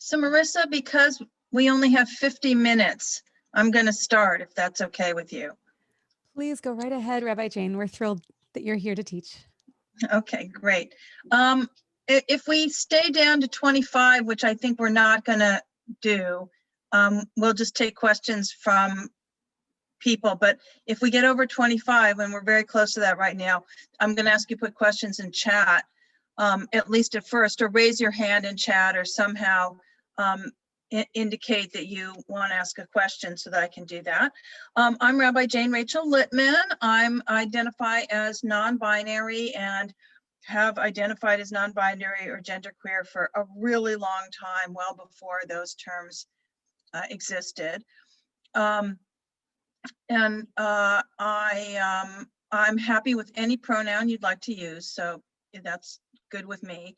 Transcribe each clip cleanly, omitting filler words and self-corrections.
So Marissa, because we only have 50 minutes, I'm going to start, if that's okay with you. Please go right ahead, Rabbi Jane. We're thrilled that you're here to teach. Okay, great. If we stay down to 25, which I think we're not going to do, we'll just take questions from people. But if we get over 25, and we're very close to that right now, I'm going to ask you to put questions in chat, at least at first, or raise your hand in chat, or somehow indicate that you want to ask a question so that I can do that. I'm Rabbi Jane Rachel Litman. I'm identify as non-binary and have identified as non-binary or genderqueer for a really long time, well before those terms existed. I'm happy with any pronoun you'd like to use, so that's good with me.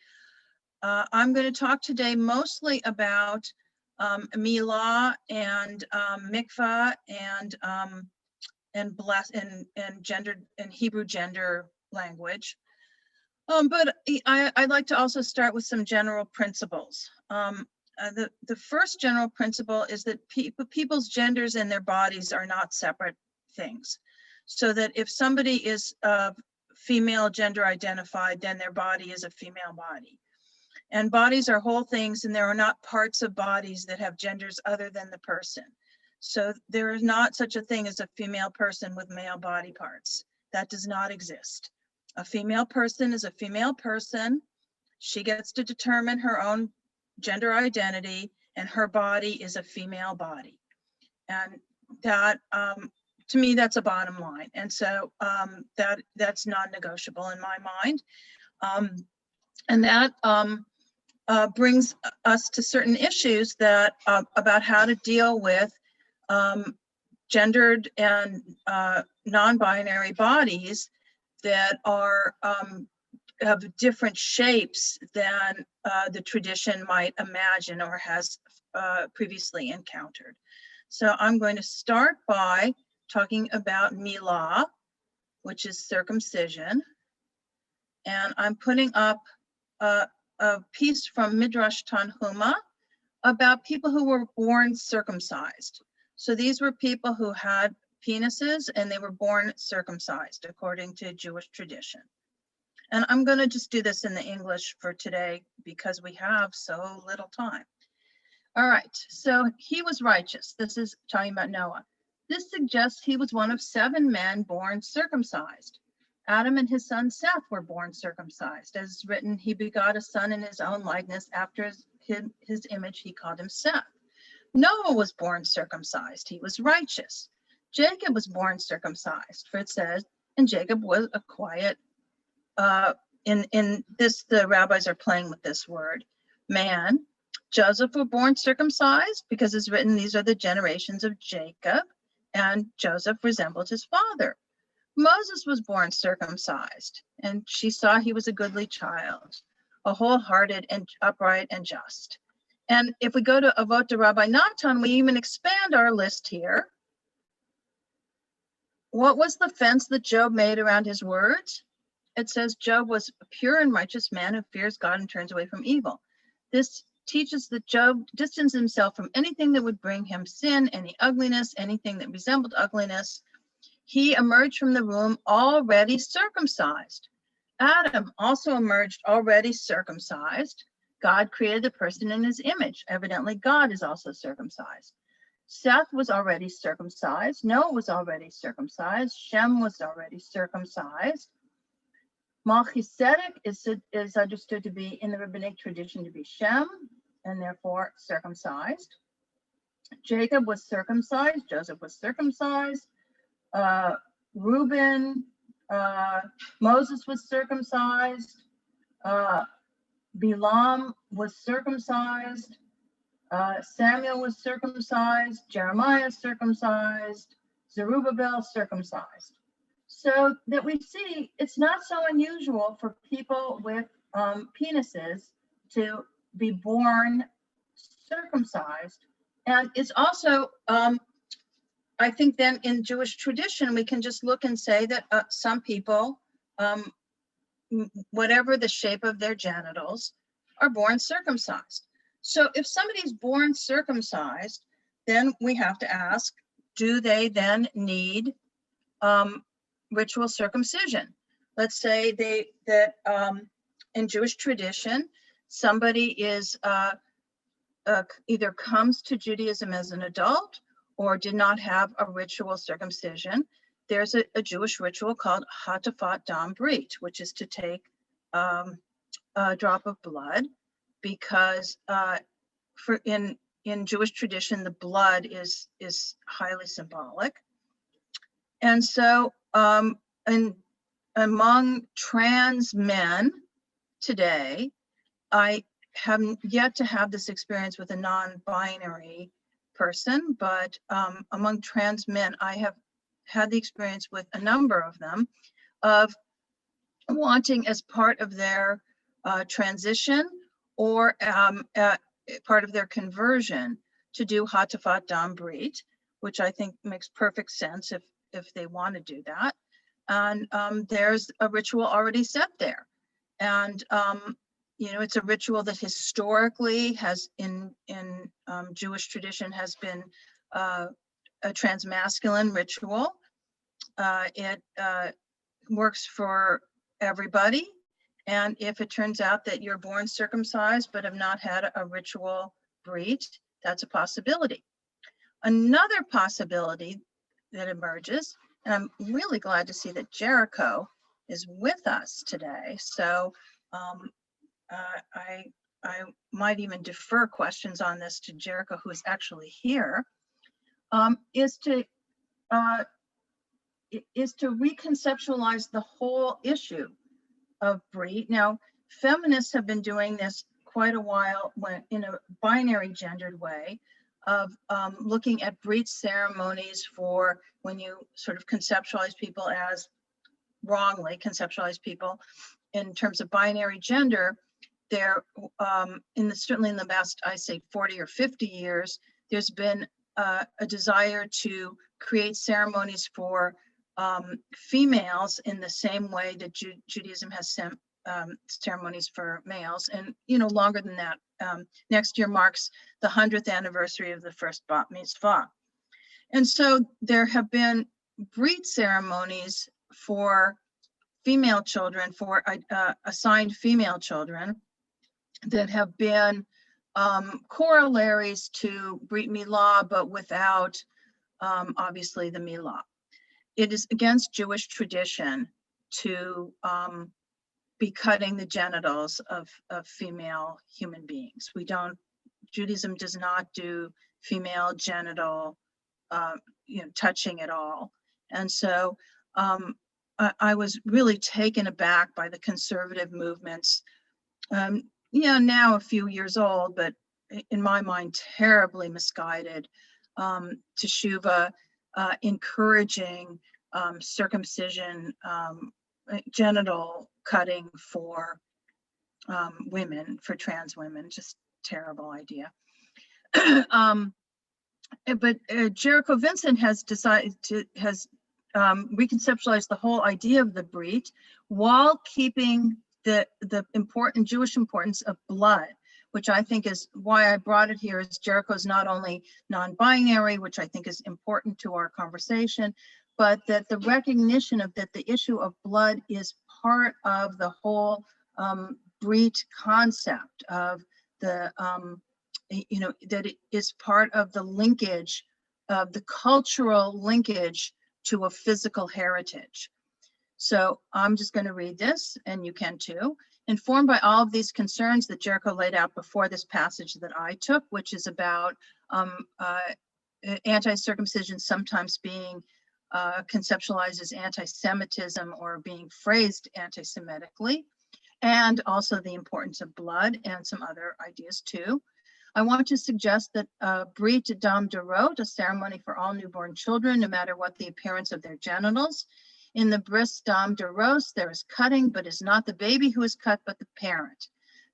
I'm going to talk today mostly about milah and mikveh and gender and Hebrew gender language. But I'd like to also start with some general principles. The first general principle is that people's genders and their bodies are not separate things. So that if somebody is female gender identified, then their body is a female body. And bodies are whole things, and there are not parts of bodies that have genders other than the person. So there is not such a thing as a female person with male body parts. That does not exist. A female person is a female person. She gets to determine her own gender identity, and her body is a female body. And that, to me, that's a bottom line. And so that's non-negotiable in my mind. And that brings us to certain issues that about how to deal with gendered and non-binary bodies that are of different shapes than the tradition might imagine or has previously encountered. So I'm going to start by talking about milah, which is circumcision. And I'm putting up a piece from Midrash Tanhuma about people who were born circumcised. So these were people who had penises and they were born circumcised according to Jewish tradition. And I'm going to just do this in the English for today because we have so little time. All right, so he was righteous. This is talking about Noah. This suggests he was one of 7 men born circumcised. Adam and his son Seth were born circumcised. As written, he begot a son in his own likeness. After his image, he called him Seth. Noah was born circumcised. He was righteous. Jacob was born circumcised, for it says, and Jacob was a quiet, in this, the rabbis are playing with this word, man. Joseph was born circumcised because it's written, these are the generations of Jacob, and Joseph resembled his father. Moses was born circumcised, and she saw he was a goodly child, a wholehearted and upright and just. And if we go to Avot de Rabbi Natan, we even expand our list here. What was the fence that Job made around his words? It says Job was a pure and righteous man who fears God and turns away from evil. This teaches that Job distanced himself from anything that would bring him sin, any ugliness, anything that resembled ugliness. He emerged from the womb already circumcised. Adam also emerged already circumcised. God created the person in his image. Evidently, God is also circumcised. Seth was already circumcised. Noah was already circumcised. Shem was already circumcised. Melchizedek is understood to be, in the rabbinic tradition, to be Shem, and therefore circumcised. Jacob was circumcised. Joseph was circumcised. Reuben, Moses was circumcised. Bilam was circumcised. Samuel was circumcised. Jeremiah circumcised. Zerubbabel circumcised. So that we see it's not so unusual for people with penises to be born circumcised. And it's also, I think then in Jewish tradition, we can just look and say that some people, whatever the shape of their genitals, are born circumcised. So if somebody's born circumcised, then we have to ask, do they then need ritual circumcision? Let's say in Jewish tradition, somebody is either comes to Judaism as an adult or did not have a ritual circumcision. There's a Jewish ritual called hatafat dam brit, which is to take a drop of blood, because in Jewish tradition, the blood is highly symbolic. And so among trans men today, I have yet to have this experience with a non-binary person, but among trans men, I have had the experience with a number of them of wanting, as part of their transition or part of their conversion, to do hatafat dam brit, which I think makes perfect sense if they want to do that. And there's a ritual already set there. And it's a ritual that historically has in Jewish tradition has been a transmasculine ritual. It works for everybody. And if it turns out that you're born circumcised but have not had a ritual brit, that's a possibility. Another possibility that emerges, and I'm really glad to see that Jericho is with us today. So I might even defer questions on this to Jericho, who is actually here, is to reconceptualize the whole issue of brit. Now, feminists have been doing this quite a while in a binary gendered way of looking at brit ceremonies for when you sort of conceptualize people as wrongly conceptualize people in terms of binary gender. There, certainly in the past, I say 40 or 50 years, there's been a desire to create ceremonies for females in the same way that Judaism has ceremonies for males, and longer than that. Next year marks the 100th anniversary of the first bat mitzvah, and so there have been brit ceremonies for female children, for assigned female children, that have been corollaries to brit milah, but without obviously the milah. It is against Jewish tradition to be cutting the genitals of female human beings. Judaism does not do female genital touching at all. And so I was really taken aback by the conservative movements, now a few years old, but in my mind, terribly misguided, teshuva, encouraging circumcision, genital cutting for women, for trans women. Just terrible idea. But Jericho Vincent has reconceptualized the whole idea of the brit while keeping the important Jewish importance of blood, which I think is why I brought it here. Is Jericho's not only non-binary, which I think is important to our conversation, but that the recognition of that the issue of blood is part of the whole brit concept of the that it is part of the linkage of the cultural linkage to a physical heritage. So I'm just going to read this, and you can too. Informed by all of these concerns that Jericho laid out before this passage that I took, which is about anti-circumcision sometimes being conceptualized as anti-Semitism or being phrased anti-Semitically, and also the importance of blood and some other ideas too. I want to suggest that Brit Dam Dorot, a ceremony for all newborn children, no matter what the appearance of their genitals. In the Bris Dam Doros, there is cutting, but is not the baby who is cut, but the parent.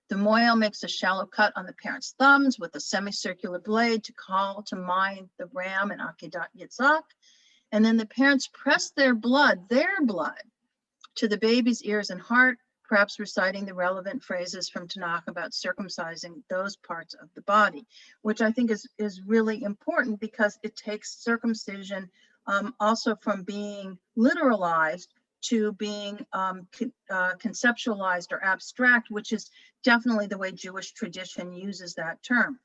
The moil makes a shallow cut on the parent's thumbs with a semicircular blade to call to mind the ram and Akedat Yitzhak. And then the parents press their blood, to the baby's ears and heart, perhaps reciting the relevant phrases from Tanakh about circumcising those parts of the body, which I think is really important because it takes circumcision also from being literalized to being conceptualized or abstract, which is definitely the way Jewish tradition uses that term.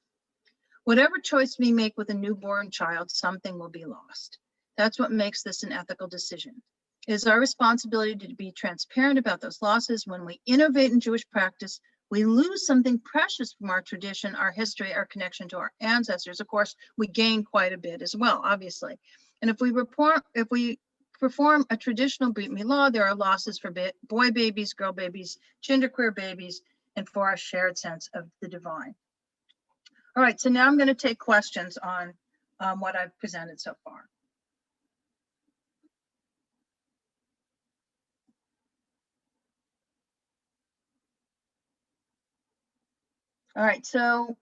Whatever choice we make with a newborn child, something will be lost. That's what makes this an ethical decision. It is our responsibility to be transparent about those losses. When we innovate in Jewish practice, we lose something precious from our tradition, our history, our connection to our ancestors. Of course, we gain quite a bit as well, obviously. And if we perform a traditional Brit Milah, there are losses for boy babies, girl babies, genderqueer babies, and for our shared sense of the divine. All right, so now I'm going to take questions on what I've presented so far. All right, so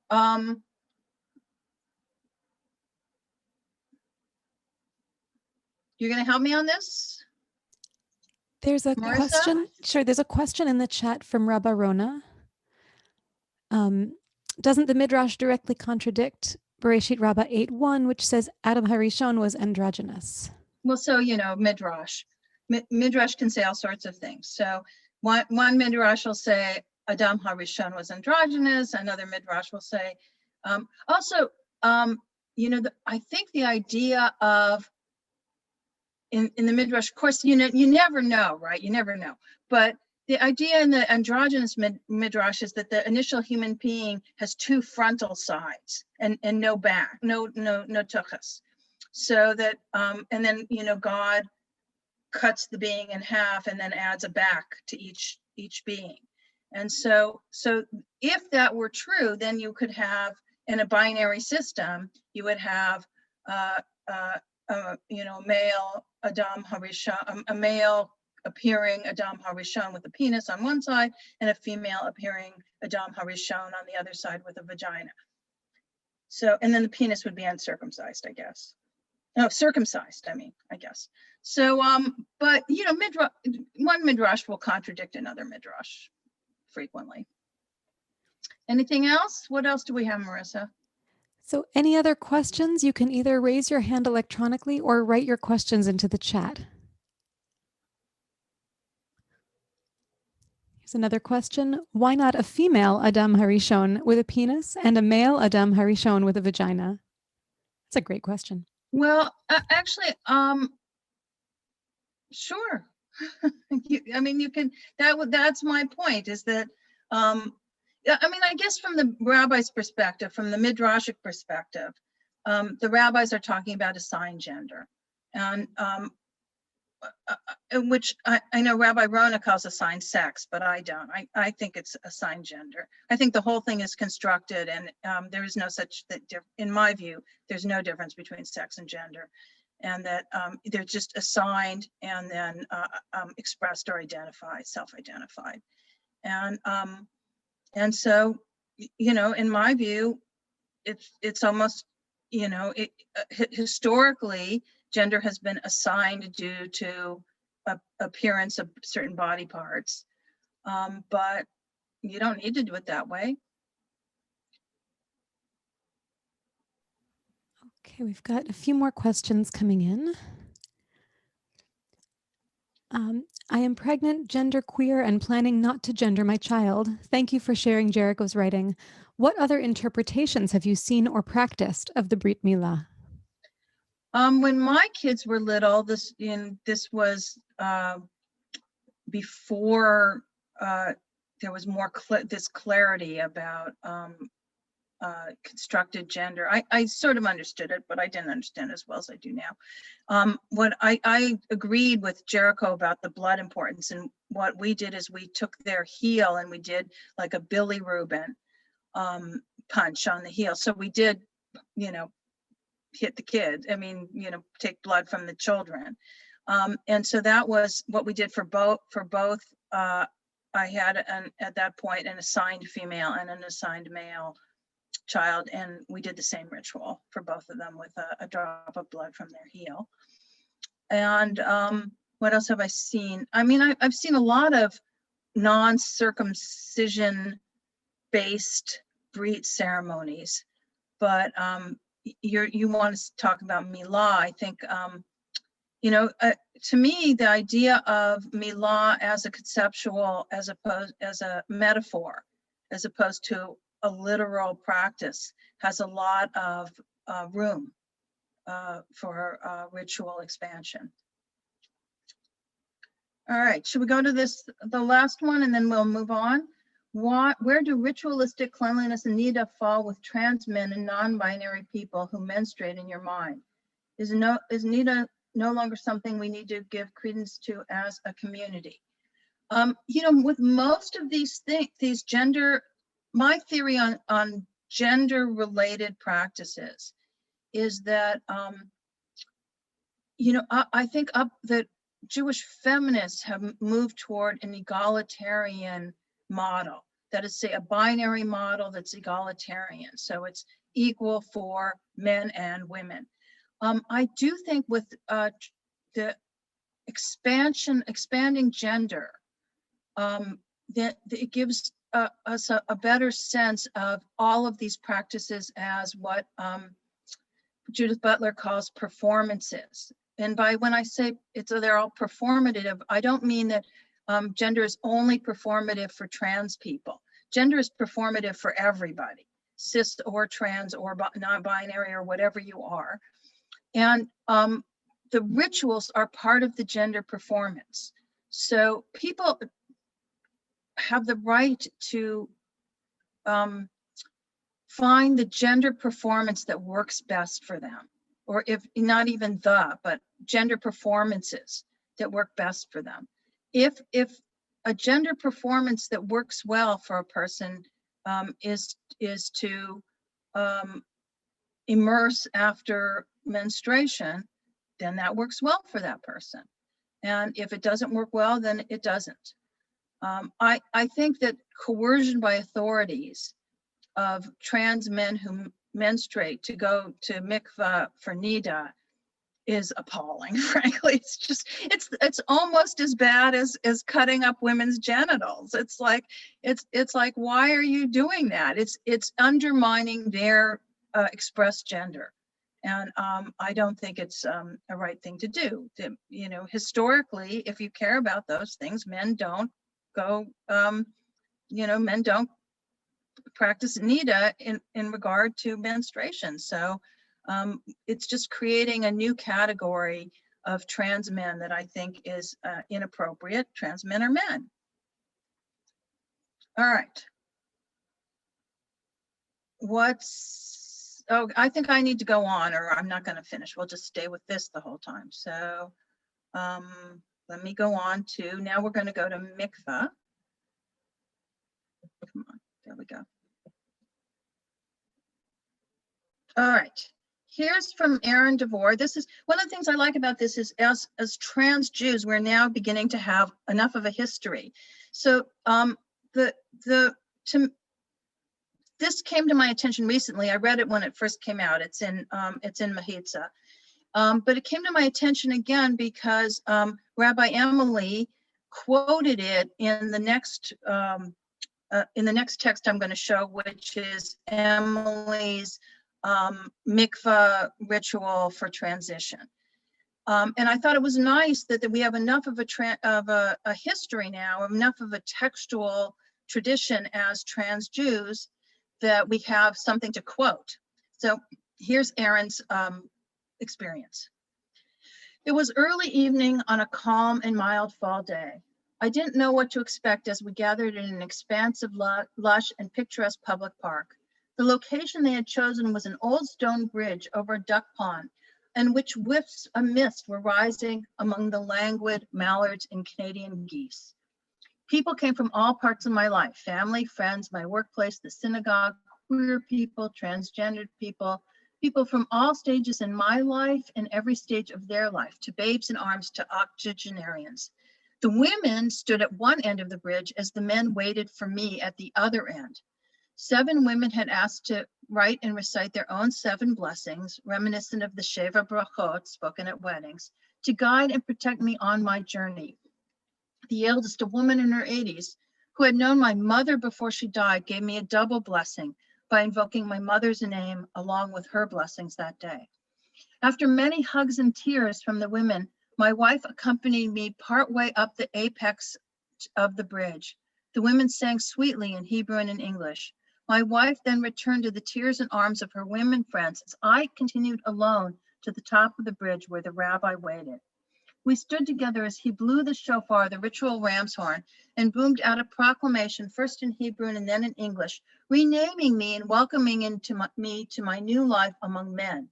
you're going to help me on this? There's a Marissa? question. Sure, there's a question in the chat from Rabbi Rona. Doesn't the midrash directly contradict Bereshit Rabbah 8:1, which says Adam Harishon was androgynous? Well, so, you know, midrash. Midrash can say all sorts of things. So one midrash will say Adam Harishon was androgynous. Another midrash will say, you know, I think the idea of, in the midrash, of course, you know, you never know, right? You never know. But the idea in the androgynous midrash is that the initial human being has two frontal sides and no back, no tuchus. So that, and then, you know, God cuts the being in half and then adds a back to each being. And so if that were true, then you could have, in a binary system, you would have, you know, male Adam Harishon, a male appearing Adam Harishon with a penis on one side, and a female appearing Adam Harishon on the other side with a vagina. So, and then the penis would be uncircumcised, I guess. No, circumcised, I mean, I guess. So, but, you know, one midrash will contradict another midrash frequently. Anything else? What else do we have, Marissa? So any other questions? You can either raise your hand electronically or write your questions into the chat. Here's another question. Why not a female Adam Harishon with a penis and a male Adam Harishon with a vagina? That's a great question. Well, actually, sure. I mean, you can, that's my point, is that, I mean, I guess from the rabbi's perspective, from the midrashic perspective, the rabbis are talking about assigned gender, and which I know Rabbi Rona calls assigned sex, but I don't. I think it's assigned gender. I think the whole thing is constructed, and there is no such, in my view, there's no difference between sex and gender, and that they're just assigned and then expressed or identified, self-identified. And so, you know, in my view, it's almost, you know, historically, gender has been assigned due to appearance of certain body parts, but you don't need to do it that way. Okay, we've got a few more questions coming in. I am pregnant, genderqueer, and planning not to gender my child. Thank you for sharing Jericho's writing. What other interpretations have you seen or practiced of the Brit Milah? When my kids were little, this was before there was more this clarity about constructed gender. I sort of understood it, but I didn't understand as well as I do now. What I agreed with Jericho about the blood importance, and what we did is we took their heel and we did like a Billy Rubin punch on the heel. So we did, you know, hit the kid. I mean, you know, take blood from the children. And so that was what we did for both. I had at that point an assigned female and an assigned male child, and we did the same ritual for both of them with a drop of blood from their heel. And what else have I seen? I mean, I've seen a lot of non-circumcision based brit ceremonies. But you want to talk about milah. I think, to me, the idea of milah as a conceptual, as a metaphor, as opposed to a literal practice, has a lot of room for ritual expansion. All right, should we go to the last one, and then we'll move on? Where do ritualistic cleanliness and nida fall with trans men and non-binary people who menstruate in your mind? Is nida no longer something we need to give credence to as a community? With most of these things, my theory on gender-related practices is that, I think that Jewish feminists have moved toward an egalitarian model. That is, say, a binary model that's egalitarian. So it's equal for men and women. I do think with the expanding gender, that it gives us a better sense of all of these practices as what Judith Butler calls performances. And when I say they're all performative, I don't mean that gender is only performative for trans people. Gender is performative for everybody, cis or trans or non-binary or whatever you are. And the rituals are part of the gender performance. So people have the right to find the gender performance that works best for them, or if not even but gender performances that work best for them. If a gender performance that works well for a person is to immerse after menstruation, then that works well for that person. And if it doesn't work well, then it doesn't. I think that coercion by authorities of trans men who menstruate to go to mikveh for nida is appalling. Frankly, it's almost as bad as cutting up women's genitals. It's like why are you doing that? It's undermining their expressed gender, and I don't think it's a right thing to do. Historically, if you care about those things, men don't go. Men don't practice nida in regard to menstruation. So it's just creating a new category of trans men that I think is inappropriate. Trans men are men. All right. I think I need to go on, or I'm not going to finish. We'll just stay with this the whole time. So let me go on to, now we're going to go to mikveh. Come on, there we go. All right, here's from Aaron DeVore. This is one of the things I like about this is as trans Jews, we're now beginning to have enough of a history. So this came to my attention recently. I read it when it first came out. It's in Mahitza. But it came to my attention again because Rabbi Emily quoted it in the next text I'm going to show, which is Emily's mikveh ritual for transition. And I thought it was nice that we have enough of a history now, enough of a textual tradition as trans Jews that we have something to quote. So here's Aaron's experience. It was early evening on a calm and mild fall day. I didn't know what to expect as we gathered in an expansive, lush and picturesque public park. The location they had chosen was an old stone bridge over a duck pond, in which whiffs of mist were rising among the languid mallards and Canadian geese. People came from all parts of my life: family, friends, my workplace, the synagogue, queer people, transgendered people, people from all stages in my life and every stage of their life, to babes in arms, to octogenarians. The women stood at one end of the bridge as the men waited for me at the other end. 7 women had asked to write and recite their own 7 blessings, reminiscent of the Sheva Brachot spoken at weddings, to guide and protect me on my journey. The eldest, a woman in her 80s, who had known my mother before she died, gave me a double blessing by invoking my mother's name along with her blessings that day. After many hugs and tears from the women, my wife accompanied me partway up the apex of the bridge. The women sang sweetly in Hebrew and in English. My wife then returned to the tears and arms of her women friends as I continued alone to the top of the bridge where the rabbi waited. We stood together as he blew the shofar, the ritual ram's horn, and boomed out a proclamation, first in Hebrew and then in English, renaming me and welcoming me to my new life among men.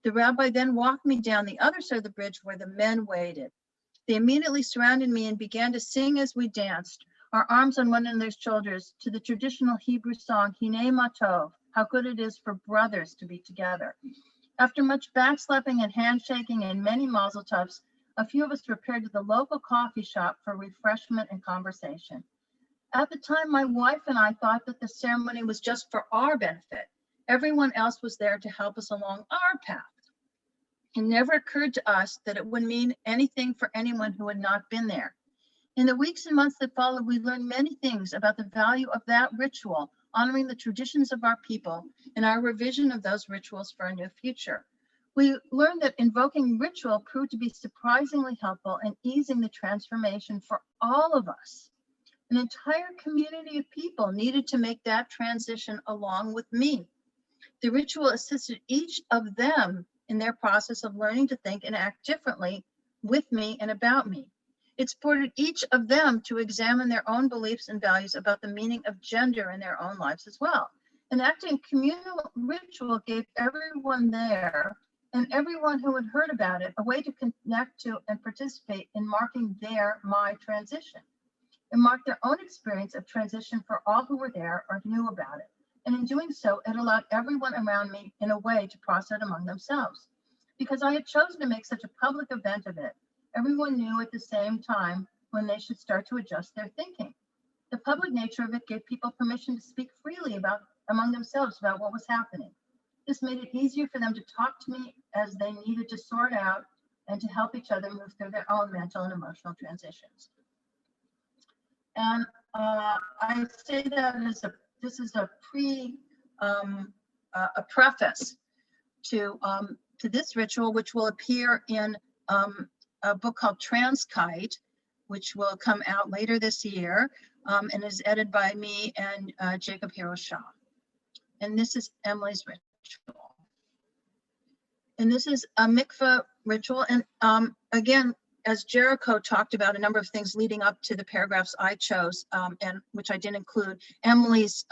The rabbi then walked me down the other side of the bridge where the men waited. They immediately surrounded me and began to sing as we danced, our arms on one another's shoulders, to the traditional Hebrew song, Hinei Ma Tov, how good it is for brothers to be together. After much backslapping and handshaking and many mazel tovs, a few of us repaired to the local coffee shop for refreshment and conversation. At the time, my wife and I thought that the ceremony was just for our benefit. Everyone else was there to help us along our path. It never occurred to us that it would mean anything for anyone who had not been there. In the weeks and months that followed, we learned many things about the value of that ritual, honoring the traditions of our people and our revision of those rituals for a new future. We learned that invoking ritual proved to be surprisingly helpful in easing the transformation for all of us. An entire community of people needed to make that transition along with me. The ritual assisted each of them in their process of learning to think and act differently with me and about me. It supported each of them to examine their own beliefs and values about the meaning of gender in their own lives as well. Enacting communal ritual gave everyone there and everyone who had heard about it a way to connect to and participate in marking my transition. It marked their own experience of transition for all who were there or knew about it. And in doing so, it allowed everyone around me in a way to process it among themselves. Because I had chosen to make such a public event of it, everyone knew at the same time when they should start to adjust their thinking. The public nature of it gave people permission to speak freely among themselves about what was happening. This made it easier for them to talk to me as they needed to sort out and to help each other move through their own mental and emotional transitions. And I say that as this is a preface to this ritual, which will appear in a book called Transkite, which will come out later this year, and is edited by me and Jacob Hiroshah. And this is Emily's ritual. And this is a mikveh ritual. And again, as Jericho talked about a number of things leading up to the paragraphs I chose, and which I didn't include, Emily's,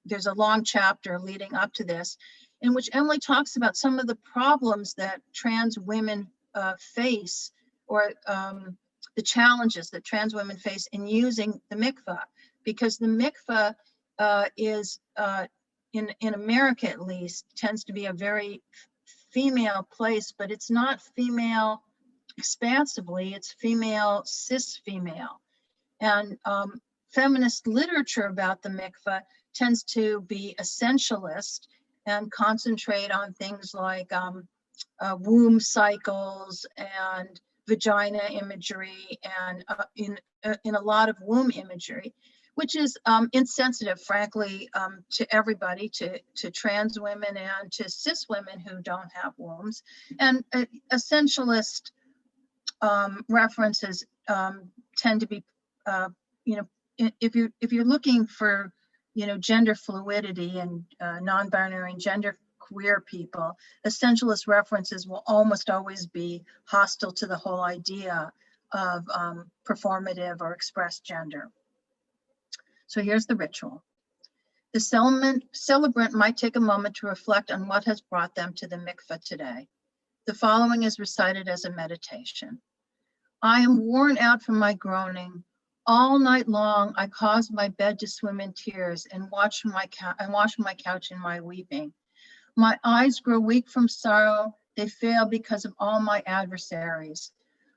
there's a long chapter leading up to this, in which Emily talks about some of the problems that trans women face, or the challenges that trans women face in using the mikveh, because the mikveh is, in America at least, tends to be a very female place, but it's not female expansively, it's female, cis female. And feminist literature about the mikveh tends to be essentialist and concentrate on things like womb cycles and vagina imagery, and in a lot of womb imagery, which is insensitive, frankly, to everybody, to trans women and to cis women who don't have wombs. And essentialist references tend to be, if you're looking for, gender fluidity and non-binary and gender queer people, essentialist references will almost always be hostile to the whole idea of performative or expressed gender. So here's the ritual. The celebrant might take a moment to reflect on what has brought them to the mikveh today. The following is recited as a meditation. I am worn out from my groaning. All night long, I caused my bed to swim in tears and washed my couch in my weeping. My eyes grow weak from sorrow. They fail because of all my adversaries.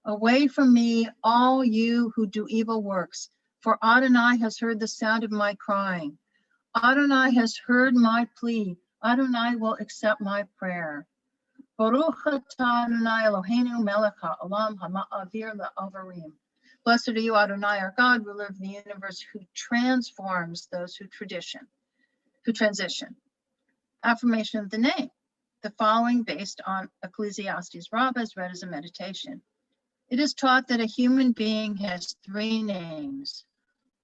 Away from me, all you who do evil works, for Adonai has heard the sound of my crying. Adonai has heard my plea. Adonai will accept my prayer. Baruch atah Adonai Eloheinu melech ha'olam hama'avir la'avarim. Blessed are you, Adonai, our God, ruler of the universe, who transforms those who transition. Affirmation of the name. The following, based on Ecclesiastes Rabbah, is read as a meditation. It is taught that a human being has 3 names,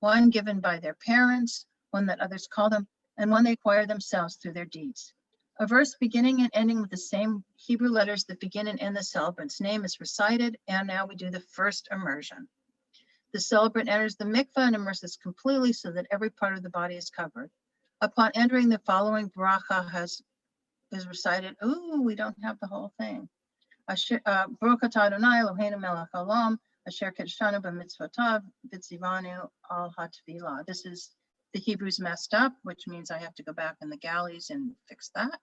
one given by their parents, one that others call them, and one they acquire themselves through their deeds. A verse beginning and ending with the same Hebrew letters that begin and end the celebrant's name is recited, and now we do the first immersion. The celebrant enters the mikveh and immerses completely so that every part of the body is covered. Upon entering, the following bracha is recited. Ooh, we don't have the whole thing. Baruch atah Adonai Eloheinu melech haolam, asher kedeshanu b'mitzvotav v'tzivanu al hatfilah. This is the Hebrew's messed up, which means I have to go back in the galleys and fix that.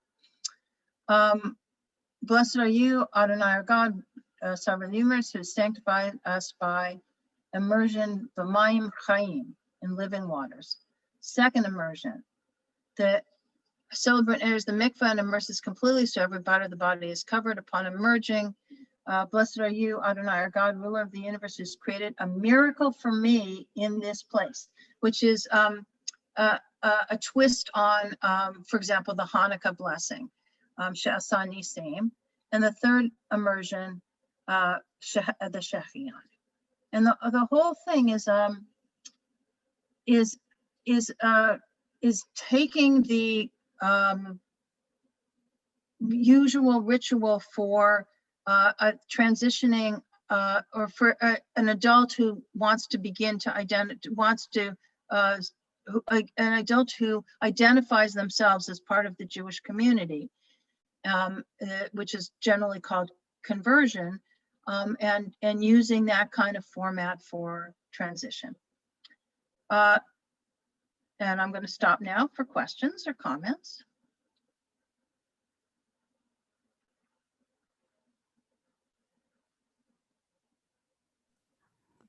Blessed are you, Adonai our God, sovereign universe, who has sanctified us by immersion b'mayim chayim, in living waters. Second immersion. The celebrant enters the mikveh and immerses completely so every part of the body is covered. Upon emerging, blessed are you, Adonai our God, ruler of the universe, who's created a miracle for me in this place, which is a twist on, for example, the Hanukkah blessing, She'asa Nisim, and the third immersion, the Shechian. And the whole thing is taking the usual ritual for a transitioning or for an adult who wants to begin to an adult who identifies themselves as part of the Jewish community, which is generally called conversion, and using that kind of format for transition. And I'm going to stop now for questions or comments.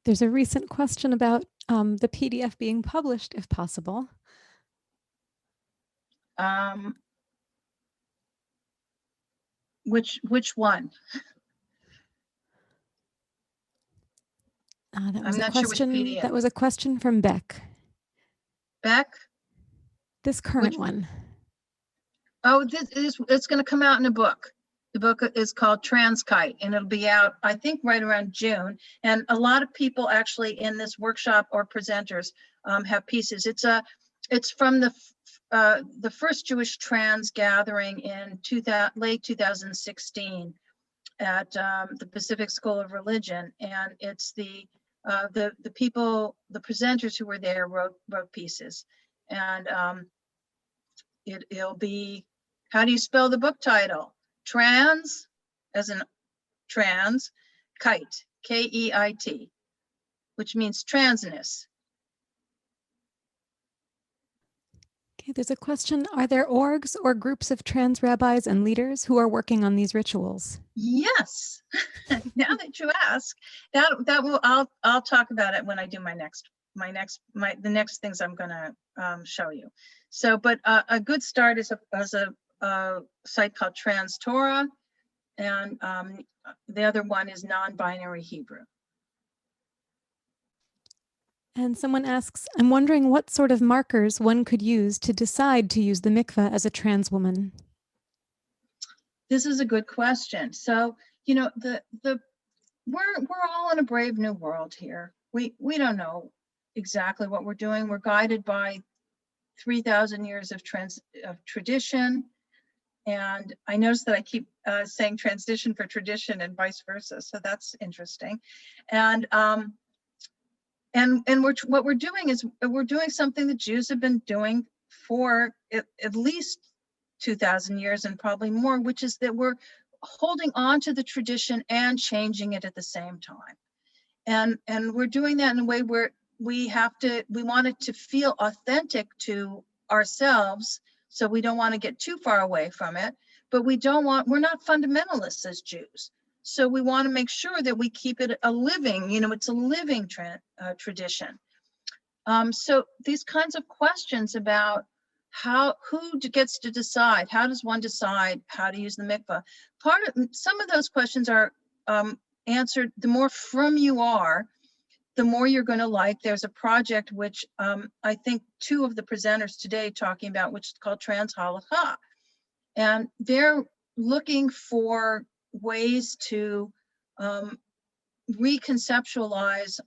There's a recent question about the PDF being published, if possible. Which one? That was a question. That was a question from Beck. Beck? This current one. Oh, it's going to come out in a book. The book is called Transkite, and it'll be out, I think, right around June. And a lot of people actually in this workshop or presenters have pieces. It's from the first Jewish trans gathering in late 2016 at the Pacific School of Religion, and it's the people, the presenters who were there wrote pieces, and it'll be, how do you spell the book title? Trans, as in trans, kite, K-E-I-T, which means transness. Okay, there's a question. Are there orgs or groups of trans rabbis and leaders who are working on these rituals? Yes. Now that you ask, that will, I'll talk about it when I do the next things I'm going to show you. So, but a good start is a site called Trans Torah, and the other one is Non-Binary Hebrew. And someone asks, I'm wondering what sort of markers one could use to decide to use the mikveh as a trans woman. This is a good question. So, you know, we're all in a brave new world here. We don't know exactly what we're doing. We're guided by 3,000 years of tradition. And I noticed that I keep saying transition for tradition and vice versa. So that's interesting. And what we're doing is we're doing something that Jews have been doing for at least 2,000 years and probably more, which is that we're holding on to the tradition and changing it at the same time. And we're doing that in a way where we want it to feel authentic to ourselves. So we don't want to get too far away from it, but we're not fundamentalists as Jews. So we want to make sure that we keep it a living, it's a living tradition. So these kinds of questions about who gets to decide, how does one decide how to use the mikveh? Some of those questions are answered, the more frum you are, the more you're going to like. There's a project which I think two of the presenters today talking about, which is called Trans Halakha. And they're looking for ways to reconceptualize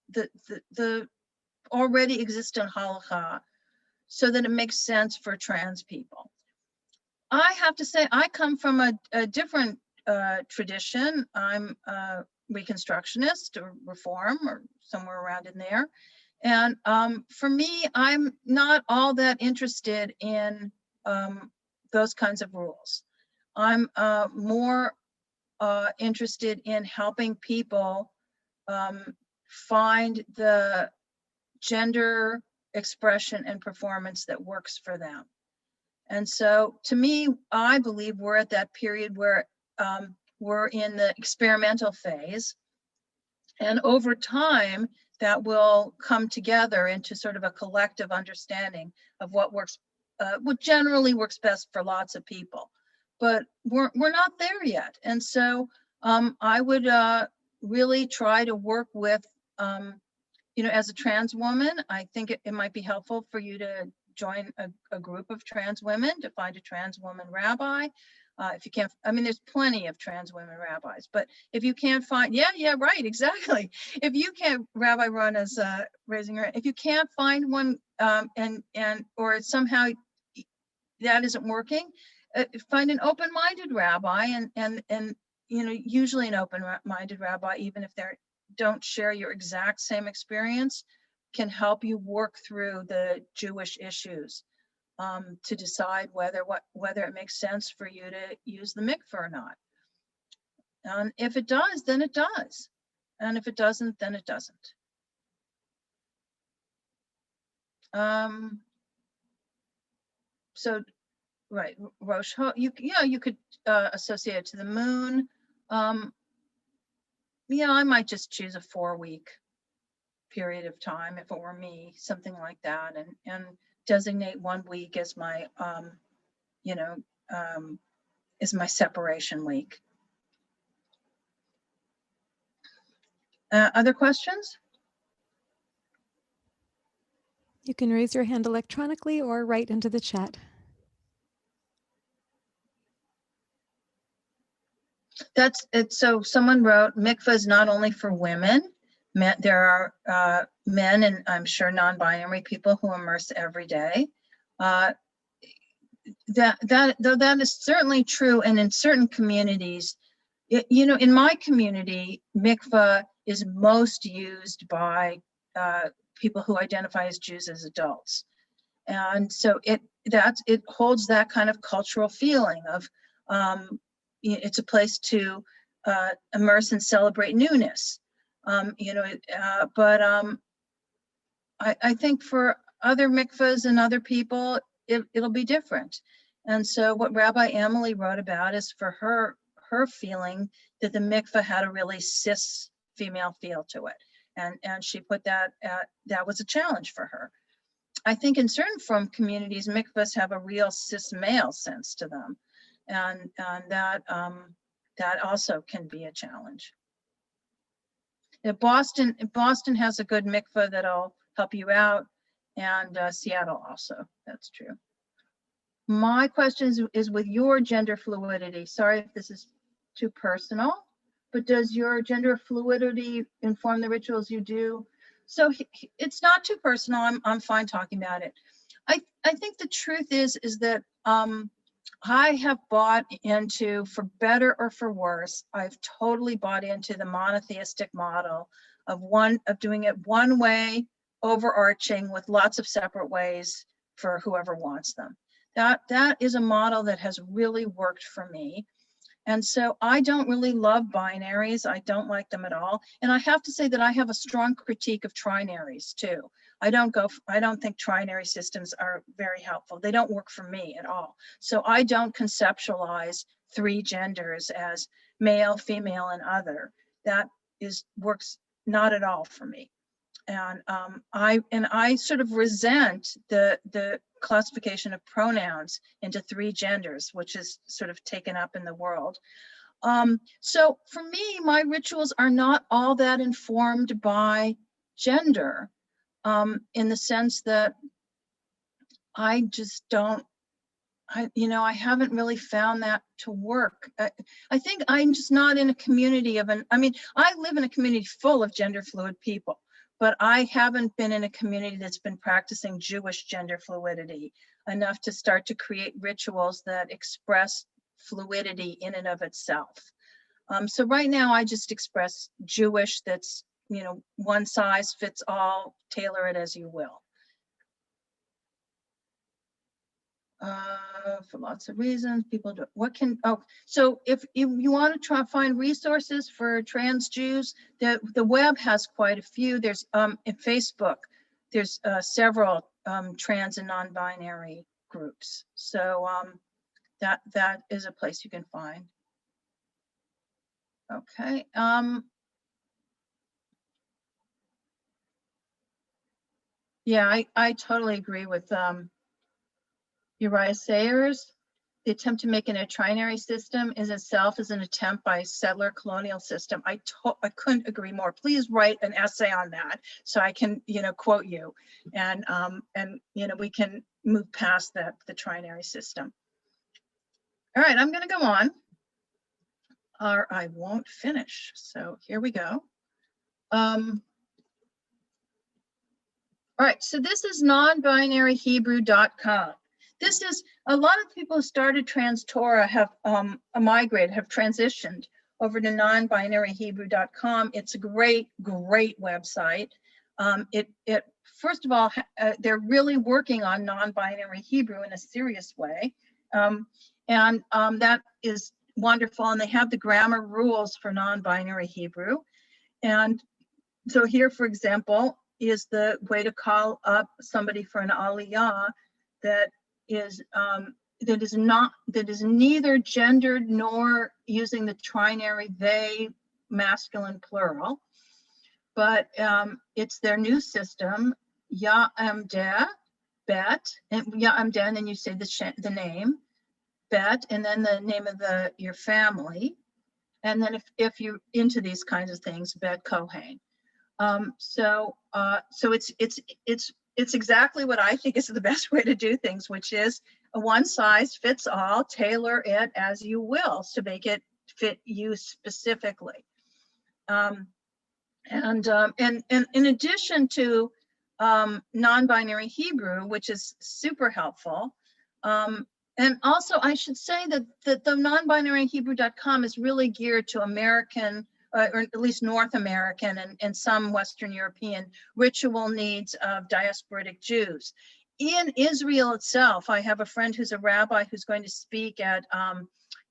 the already existent halakha so that it makes sense for trans people. I have to say, I come from a different tradition. I'm a Reconstructionist or Reform or somewhere around in there. And for me, I'm not all that interested in those kinds of rules. I'm more interested in helping people find the gender expression and performance that works for them. And so to me, I believe we're at that period where we're in the experimental phase. And over time, that will come together into sort of a collective understanding of what works, what generally works best for lots of people. But we're not there yet. And so I would really try to work with, you know, as a trans woman, I think it might be helpful for you to join a group of trans women, to find a trans woman rabbi. If you can't, I mean, there's plenty of trans women rabbis, but if you can't find, yeah, right, exactly. If you can't, Rabbi Ron is raising her, if you can't find one or somehow that isn't working, find an open-minded rabbi and you know, usually an open-minded rabbi, even if they don't share your exact same experience, can help you work through the Jewish issues to decide whether it makes sense for you to use the mikveh or not. And if it does, then it does. And if it doesn't, then it doesn't. So, right, Rosh, you could associate it to the moon. Yeah, I might just choose a 4-week period of time if it were me, something like that, and designate 1 week as my, you know, is my separation week. Other questions? You can raise your hand electronically or write into the chat. That's it. So someone wrote, mikveh is not only for women. There are men and I'm sure non-binary people who immerse every day. That is certainly true, and in certain communities, you know, in my community, mikveh is most used by people who identify as Jews as adults, and so it holds that kind of cultural feeling of it's a place to immerse and celebrate newness, you know. I think for other mikvahs and other people, it'll be different. And so what Rabbi Emily wrote about is for her feeling that the mikvah had a really cis female feel to it. And she put that was a challenge for her. I think in certain Frum communities, mikvahs have a real cis male sense to them. And that also can be a challenge. Boston has a good mikvah that'll help you out, and Seattle also, that's true. My question is with your gender fluidity, sorry if this is too personal, but does your gender fluidity inform the rituals you do? So it's not too personal, I'm fine talking about it. I think the truth is that I have bought into, for better or for worse, I've totally bought into the monotheistic model of doing it one way, overarching, with lots of separate ways for whoever wants them. That is a model that has really worked for me. And so I don't really love binaries. I don't like them at all. And I have to say that I have a strong critique of trinaries too. I don't think trinary systems are very helpful. They don't work for me at all. So I don't conceptualize 3 genders as male, female, and other. That works not at all for me. And I sort of resent the classification of pronouns into 3 genders, which is sort of taken up in the world. So for me, my rituals are not all that informed by gender, in the sense that I just don't, I haven't really found that to work. I think I'm just not in a community of I live in a community full of gender fluid people, but I haven't been in a community that's been practicing Jewish gender fluidity enough to start to create rituals that express fluidity in and of itself. So right now I just express Jewish that's, one size fits all, tailor it as you will. For lots of reasons, people do. So if you want to try find resources for trans Jews, the web has quite a few. There's in Facebook, there's several trans and non-binary groups. So that is a place you can find. Okay. Yeah, I totally agree with Uriah Sayers. The attempt to make it a trinary system is itself an attempt by settler colonial system. I couldn't agree more. Please write an essay on that so I can, quote you, and we can move past the trinary system. All right, I'm going to go on, or I won't finish. So here we go. All right, so this is nonbinaryhebrew.com. This is, a lot of people who started Trans Torah have migrated, have transitioned over to nonbinaryhebrew.com. It's a great, great website. First of all, they're really working on non-binary Hebrew in a serious way. That is wonderful. And they have the grammar rules for non-binary Hebrew. And so here, for example, is the way to call up somebody for an aliyah that is neither gendered nor using the trinary they, masculine plural, but it's their new system, Ya'amdeh, bet, and Ya'amdeh, and then you say the name, bet, and then the name of your family, and then if you're into these kinds of things, bet Kohen. So it's exactly what I think is the best way to do things, which is a one size fits all, tailor it as you will to make it fit you specifically. And in addition to non-binary Hebrew, which is super helpful, and also I should say that the nonbinaryhebrew.com is really geared to American, or at least North American and some Western European ritual needs of diasporic Jews. In Israel itself, I have a friend who's a rabbi who's going to speak at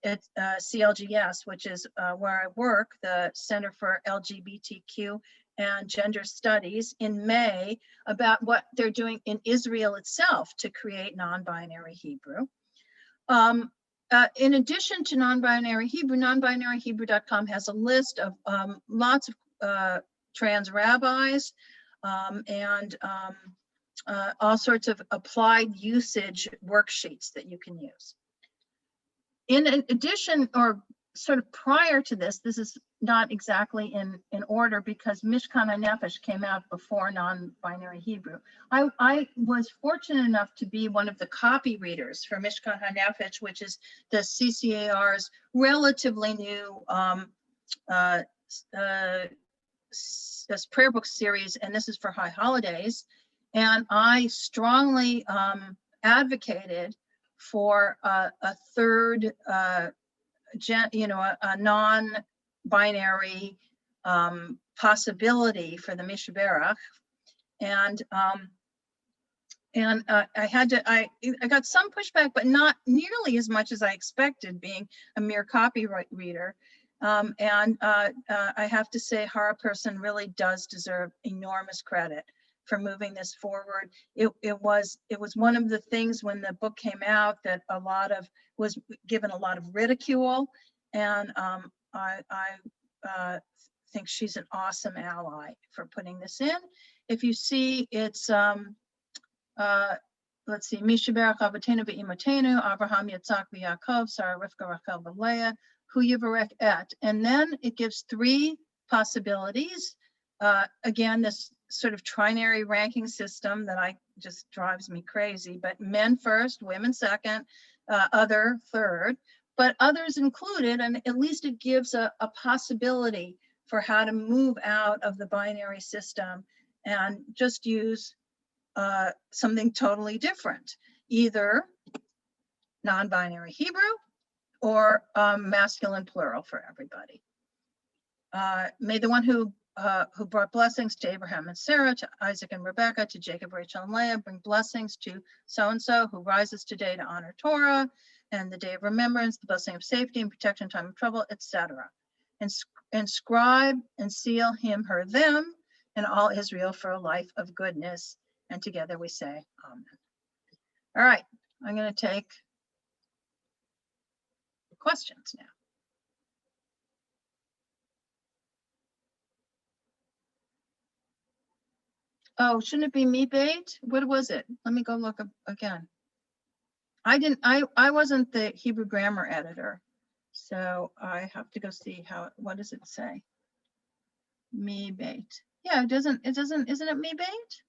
CLGS, which is where I work, the Center for LGBTQ and Gender Studies, in May, about what they're doing in Israel itself to create non-binary Hebrew. In addition to non-binary Hebrew, nonbinaryhebrew.com has a list of lots of trans rabbis and all sorts of applied usage worksheets that you can use. In addition, or sort of prior to this is not exactly in order because Mishkan HaNefesh came out before non-binary Hebrew. I was fortunate enough to be one of the copy readers for Mishkan HaNefesh, which is the CCAR's relatively new this prayer book series, and this is for high holidays. And I strongly advocated for a third a non-binary possibility for the Mishberach, and I got some pushback, but not nearly as much as I expected, being a mere copyright reader. I have to say, Hara Person really does deserve enormous credit for moving this forward. It was one of the things when the book came out that was given a lot of ridicule, and I think she's an awesome ally for putting this in. If you see, it's let's see, Mishaberach Avotenu ve'imotenu, Abraham, Yitzhak, ve'Yaakov, Sarah, Rivka, Rachel, ve'Leah, Hu Yivarech et, and then it gives three possibilities. Again, this sort of trinary ranking system that just drives me crazy, but men first, women second, other third, but others included, and at least it gives a possibility for how to move out of the binary system and just use something totally different, either non-binary Hebrew or masculine plural for everybody. May the one who brought blessings to Abraham and Sarah, to Isaac and Rebekah, to Jacob, Rachel, and Leah, bring blessings to so-and-so who rises today to honor Torah and the day of remembrance, the blessing of safety and protection in time of trouble, etc. And inscribe and seal him, her, them, and all Israel for a life of goodness. And together we say, Amen. All right, I'm going to take questions now. Oh, shouldn't it be me bait? What was it? Let me go look up again. I wasn't the Hebrew grammar editor, so I have to go see what does it say? Me bait. Yeah, isn't it me bait?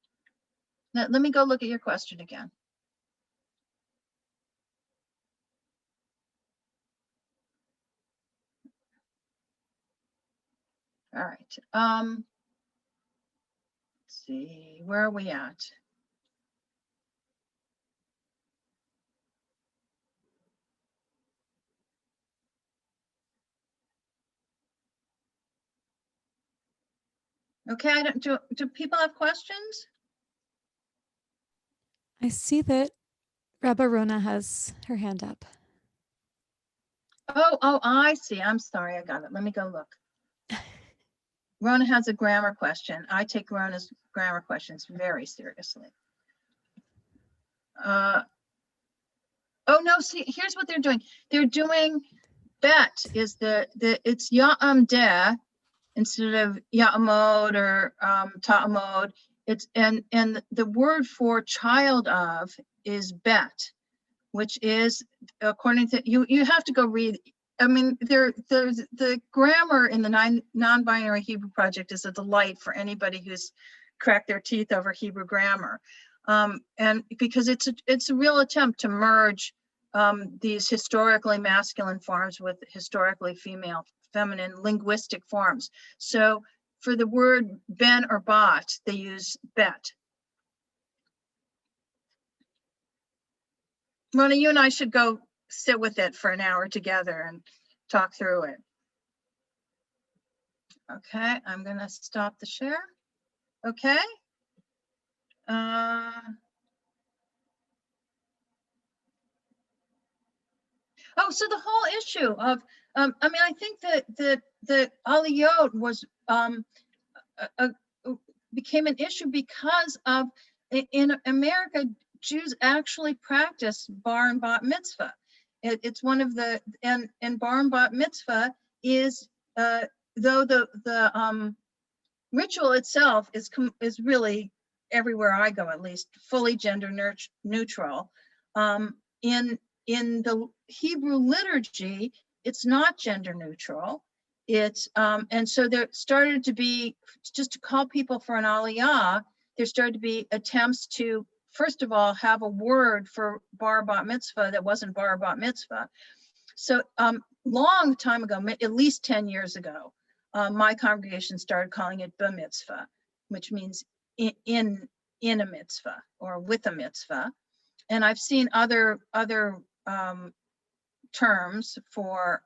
Let me go look at your question again. All right. Let's see, where are we at? Okay, do people have questions? I see that Rabbi Rona has her hand up. Oh, I see. I'm sorry, I got it. Let me go look. Rona has a grammar question. I take Rona's grammar questions very seriously. Oh no, see, here's what they're doing. They're doing bet is it's ya'amdeh instead of ya'amod or ta'amod. It's and the word for child of is bet, which is, according to you have to go read. I mean, there's the grammar in the non-binary Hebrew project is a delight for anybody who's cracked their teeth over Hebrew grammar, and because it's a real attempt to merge these historically masculine forms with historically feminine linguistic forms. So for the word ben or bat, they use bet. Rona, you and I should go sit with it for an hour together and talk through it. Okay, I'm going to stop the share. Okay. Oh, so the whole issue of, I mean, I think that the aliyot was became an issue because of, in America, Jews actually practice bar and bat mitzvah. It's one of the, and bar and bat mitzvah is, though the ritual itself is really, everywhere I go at least, fully gender neutral. In the Hebrew liturgy, it's not gender neutral. It's and so there started to be, just to call people for an aliyah, there started to be attempts to, first of all, have a word for bar bat mitzvah that wasn't bar bat mitzvah. So long time ago, at least 10 years ago, my congregation started calling it b'mitzvah, which means in a mitzvah or with a mitzvah. And I've seen other terms for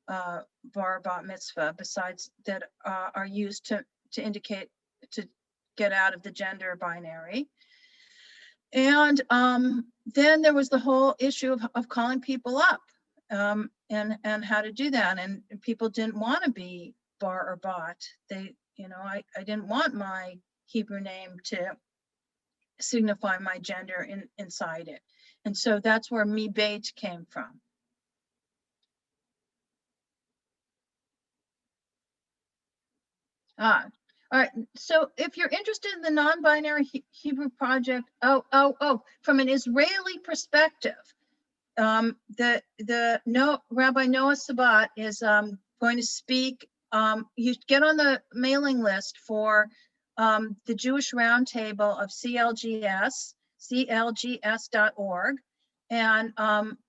bar bat mitzvah besides that are used to indicate, to get out of the gender binary. And then there was the whole issue of calling people up and how to do that. And people didn't want to be bar or bat. They, I didn't want my Hebrew name to signify my gender inside it. And so that's where me bait came from. All right, so if you're interested in the non-binary Hebrew project, from an Israeli perspective, Rabbi Noah Sabat is going to speak. You get on the mailing list for the Jewish Roundtable of clgs.org. And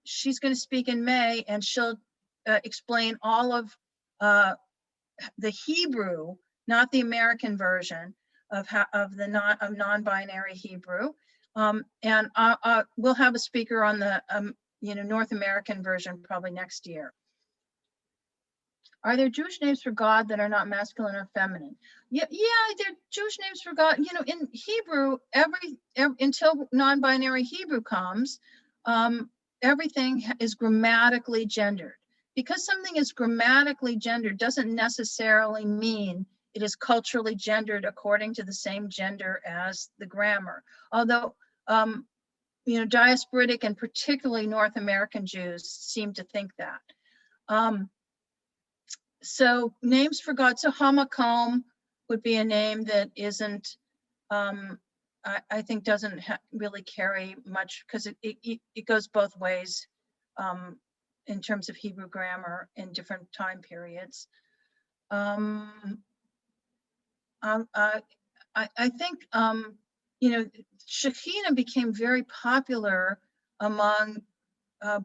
she's going to speak in May, and she'll explain all of the Hebrew, not the American version of non-binary Hebrew. And we'll have a speaker on the North American version probably next year. Are there Jewish names for God that are not masculine or feminine? Yeah, there are Jewish names for God. In Hebrew, until non-binary Hebrew comes, everything is grammatically gendered. Because something is grammatically gendered doesn't necessarily mean it is culturally gendered according to the same gender as the grammar. Although, diasporic and particularly North American Jews seem to think that. So names for God, so Hamakom would be a name that isn't, I think doesn't really carry much, because it goes both ways in terms of Hebrew grammar in different time periods. I think, Shekhinah became very popular among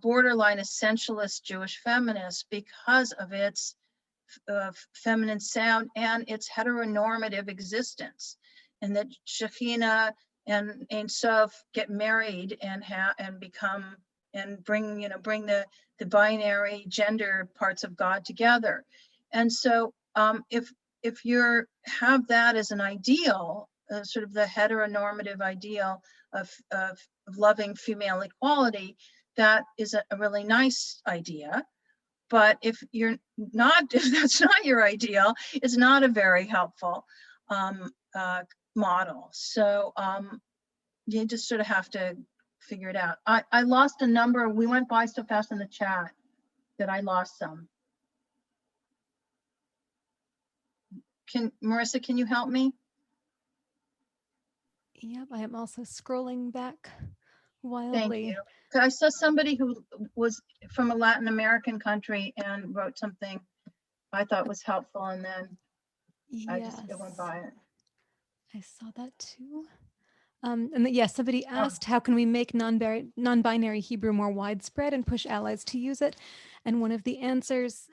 borderline essentialist Jewish feminists because of its feminine sound and its heteronormative existence, and that Shekhinah and Ein Sof get married and become and bring the binary gender parts of God together. And so if you have that as an ideal, sort of the heteronormative ideal of loving female equality, that is a really nice idea. But if you're not, if that's not your ideal, it's not a very helpful model. So you just sort of have to figure it out. I lost a number. We went by so fast in the chat that I lost some. Marissa, can you help me? Yep, I am also scrolling back wildly. Thank you. I saw somebody who was from a Latin American country and wrote something I thought was helpful, and then I just went by it. I saw that too. Yes, somebody asked, how can we make non-binary Hebrew more widespread and push allies to use it? And one of the answers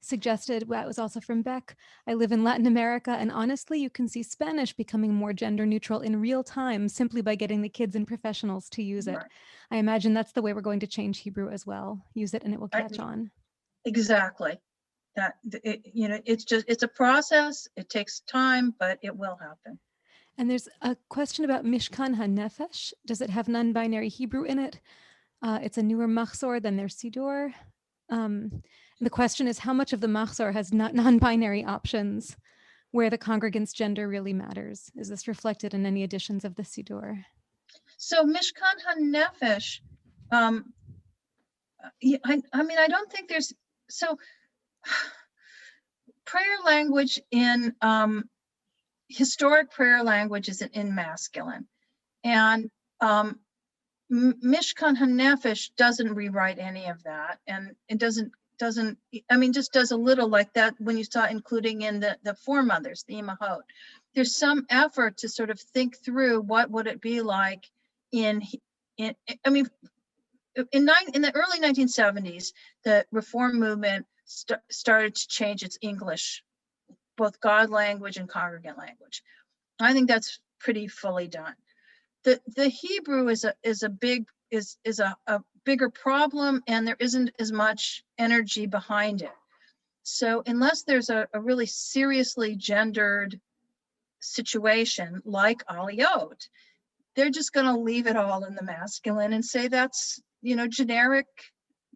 suggested, well, it was also from Beck, I live in Latin America, and honestly, you can see Spanish becoming more gender neutral in real time simply by getting the kids and professionals to use it. Right. I imagine that's the way we're going to change Hebrew as well. Use it and it will catch on. Exactly. That it's a process. It takes time, but it will happen. And there's a question about Mishkan HaNefesh. Does it have non-binary Hebrew in it? It's a newer machzor than their Siddur. The question is, how much of the machzor has non-binary options where the congregant's gender really matters? Is this reflected in any editions of the Siddur? So Mishkan HaNefesh, I mean, I don't think there's, so prayer language in, historic prayer language is in masculine. And Mishkan HaNefesh doesn't rewrite any of that. And it doesn't, I mean, just does a little like that when you saw including in the foremothers, the imahot. There's some effort to sort of think through what would it be like I mean, in the early 1970s, the Reform movement started to change its English, both God language and congregant language. I think that's pretty fully done. The Hebrew is a bigger problem, and there isn't as much energy behind it. So unless there's a really seriously gendered situation like aliyot, they're just going to leave it all in the masculine and say that's, generic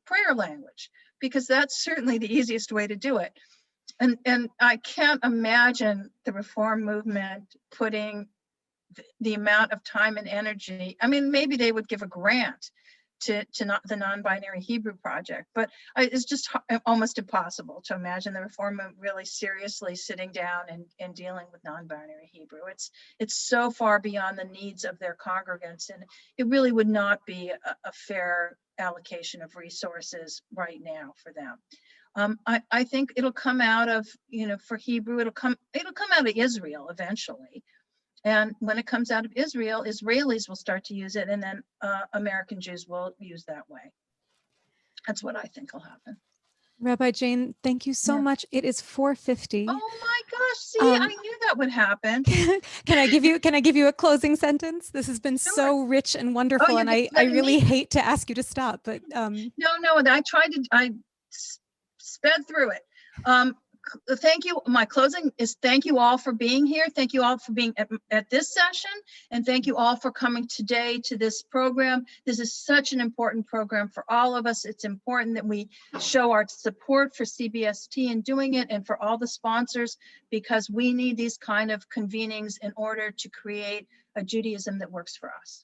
prayer language, because that's certainly the easiest way to do it. And I can't imagine the Reform movement putting the amount of time and energy. I mean, maybe they would give a grant to the non-binary Hebrew project, but it's just almost impossible to imagine the Reform movement really seriously sitting down and dealing with non-binary Hebrew. It's so far beyond the needs of their congregants, and it really would not be a fair allocation of resources right now for them. I think it'll come out of, for Hebrew, it'll come out of Israel eventually. And when it comes out of Israel, Israelis will start to use it, and then American Jews will use that way. That's what I think will happen. Rabbi Jane, thank you so much. It is 4:50. Oh my gosh, see, I knew that would happen. Can I give you a closing sentence? This has been so rich and wonderful, and I really hate to ask you to stop, but no, I sped through it. Thank you. My closing is thank you all for being here. Thank you all for being at this session, and thank you all for coming today to this program. This is such an important program for all of us. It's important that we show our support for CBST in doing it, and for all the sponsors, because we need these kind of convenings in order to create a Judaism that works for us.